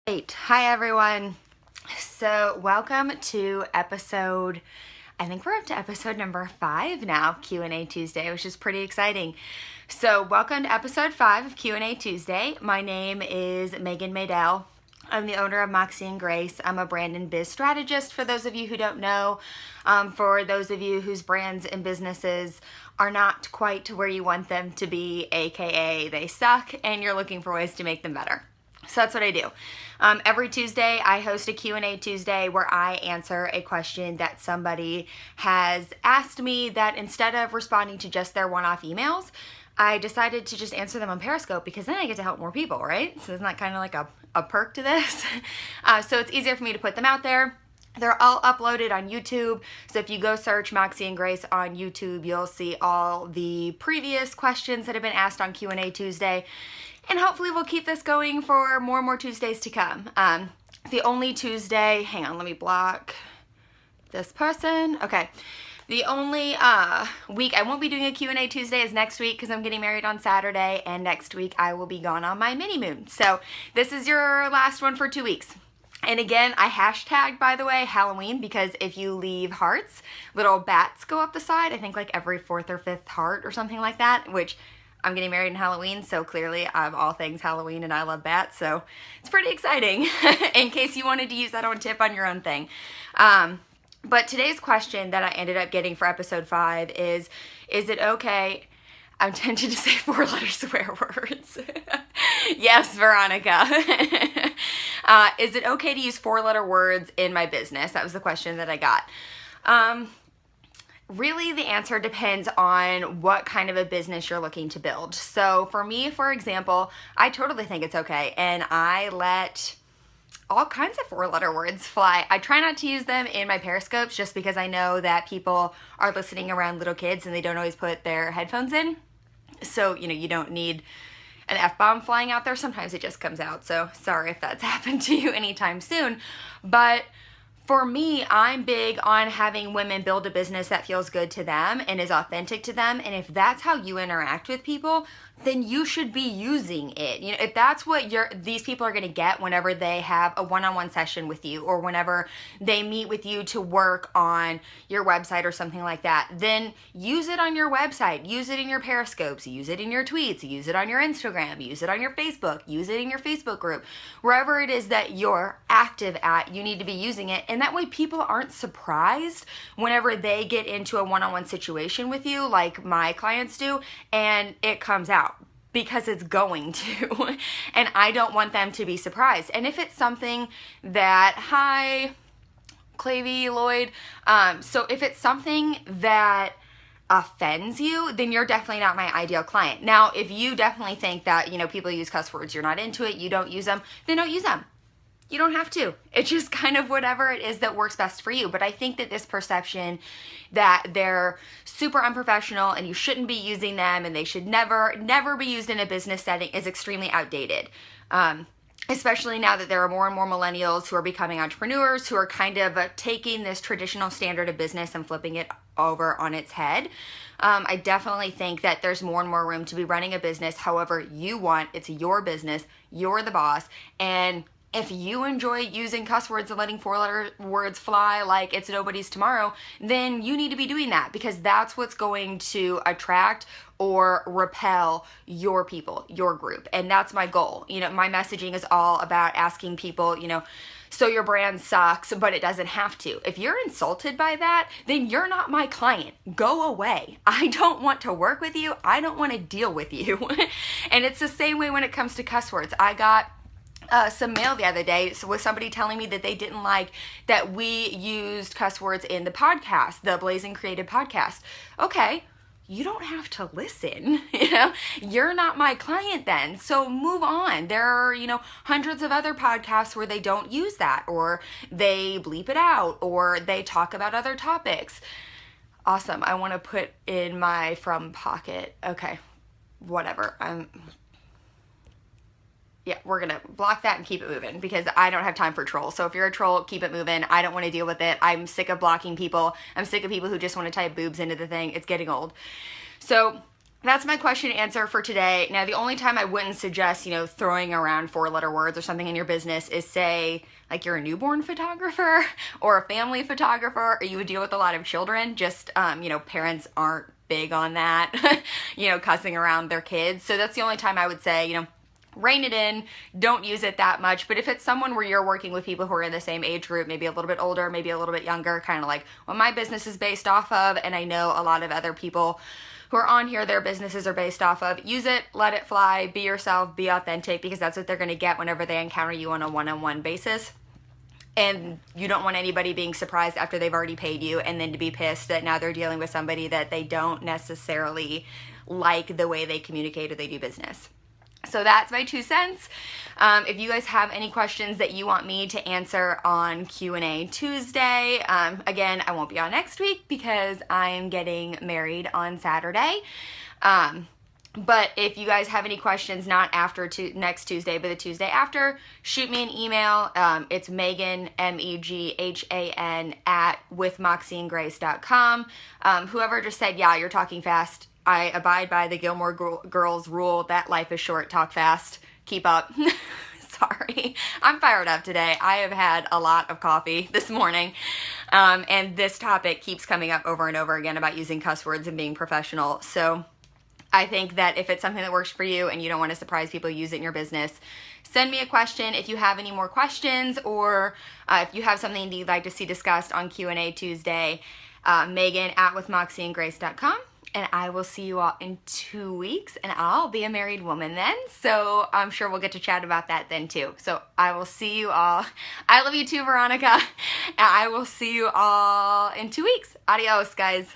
Great. Hi, everyone. So welcome to I think we're up to episode number 5 now of Q&A Tuesday, which is pretty exciting. So welcome to episode 5 of Q&A Tuesday. My name is Megan Maydell. I'm the owner of Moxie and Grace. I'm a brand and biz strategist for those of you who don't know. For those of you whose brands and businesses are not quite to where you want them to be, aka they suck, and you're looking for ways to make them better. So that's what I do. Every Tuesday, I host a Q&A Tuesday where I answer a question that somebody has asked me that instead of responding to just their one-off emails, I decided to just answer them on Periscope because then I get to help more people, right? So isn't that kind of like a perk to this? So it's easier for me to put them out there. They're all uploaded on YouTube. So if you go search Moxie and Grace on YouTube, you'll see all the previous questions that have been asked on Q&A Tuesday. And hopefully we'll keep this going for more and more Tuesdays to come. The only Tuesday, hang on, let me block this person. Okay. The only week I won't be doing a Q&A Tuesday is next week because I'm getting married on Saturday, and next week I will be gone on my mini moon. So this is your last one for 2 weeks. And again, I hashtagged, by the way, Halloween, because if you leave hearts, little bats go up the side. I think like every 4th or 5th heart or something like that, which I'm getting married in Halloween, so clearly I'm all things Halloween and I love bats, so it's pretty exciting in case you wanted to use that on tip on your own thing. But today's question that I ended up getting for episode 5 is it okay? I'm tempted to say 4-letter swear words. Yes, Veronica. Is it okay to use 4-letter words in my business? That was the question that I got. Really, the answer depends on what kind of a business you're looking to build. So for me, for example, I totally think it's okay, and I let all kinds of 4-letter words fly. I try not to use them in my Periscopes just because I know that people are listening around little kids and they don't always put their headphones in. So, you don't need an F-bomb flying out there. Sometimes it just comes out. So sorry if that's happened to you anytime soon. But for me, I'm big on having women build a business that feels good to them and is authentic to them. And if that's how you interact with people, then you should be using it. If that's what these people are going to get whenever they have a one-on-one session with you, or whenever they meet with you to work on your website or something like that, then use it on your website, use it in your Periscopes, use it in your tweets, use it on your Instagram, use it on your Facebook, use it in your Facebook group. Wherever it is that you're active at, you need to be using it. And that way people aren't surprised whenever they get into a one-on-one situation with you, like my clients do, and it comes out. Because it's going to. And I don't want them to be surprised. And if it's something that, hi, Clavy, Lloyd. So if it's something that offends you, then you're definitely not my ideal client. Now, if you definitely think that, people use cuss words, you're not into it, you don't use them, then don't use them. You don't have to. It's just kind of whatever it is that works best for you. But I think that this perception that they're super unprofessional and you shouldn't be using them and they should never be used in a business setting is extremely outdated. Especially now that there are more and more millennials who are becoming entrepreneurs, who are kind of taking this traditional standard of business and flipping it over on its head. I definitely think that there's more and more room to be running a business however you want. It's your business. You're the boss. And if you enjoy using cuss words and letting 4-letter words fly like it's nobody's tomorrow, then you need to be doing that, because that's what's going to attract or repel your people, your group. And that's my goal. My messaging is all about asking people, so your brand sucks, but it doesn't have to. If you're insulted by that, then you're not my client. Go away. I don't want to work with you. I don't want to deal with you. And it's the same way when it comes to cuss words. I got some mail the other day with somebody telling me that they didn't like that we used cuss words in the podcast, the Blazing Creative podcast. Okay, you don't have to listen. You're not my client then. So move on. There are, hundreds of other podcasts where they don't use that, or they bleep it out, or they talk about other topics. Awesome. I want to put in my from pocket. Okay, whatever. Yeah, we're going to block that and keep it moving because I don't have time for trolls. So if you're a troll, keep it moving. I don't want to deal with it. I'm sick of blocking people. I'm sick of people who just want to type boobs into the thing. It's getting old. So that's my question and answer for today. Now, the only time I wouldn't suggest, throwing around 4-letter words or something in your business is, say, like you're a newborn photographer or a family photographer, or you would deal with a lot of children. Just, parents aren't big on that, cussing around their kids. So that's the only time I would say, rein it in, don't use it that much. But if it's someone where you're working with people who are in the same age group, maybe a little bit older, maybe a little bit younger, kind of like what my business is based off of, and I know a lot of other people who are on here, their businesses are based off of, use it, let it fly, be yourself, be authentic, because that's what they're going to get whenever they encounter you on a one-on-one basis. And you don't want anybody being surprised after they've already paid you and then to be pissed that now they're dealing with somebody that they don't necessarily like the way they communicate or they do business. So that's my 2 cents. If you guys have any questions that you want me to answer on Q&A Tuesday, again, I won't be on next week because I'm getting married on Saturday. But if you guys have any questions, not after next Tuesday, but the Tuesday after, shoot me an email. It's Megan, MEGHAN, @withmoxieandgrace.com. Whoever just said, yeah, you're talking fast, I abide by the Gilmore Girls rule that life is short, talk fast, keep up. Sorry, I'm fired up today. I have had a lot of coffee this morning, and this topic keeps coming up over and over again about using cuss words and being professional. So I think that if it's something that works for you and you don't want to surprise people, use it in your business. Send me a question if you have any more questions, or if you have something that you'd like to see discussed on Q&A Tuesday, Megan @withmoxieandgrace.com. And I will see you all in 2 weeks, and I'll be a married woman then. So I'm sure we'll get to chat about that then too. So I will see you all. I love you too, Veronica. And I will see you all in 2 weeks. Adios, guys.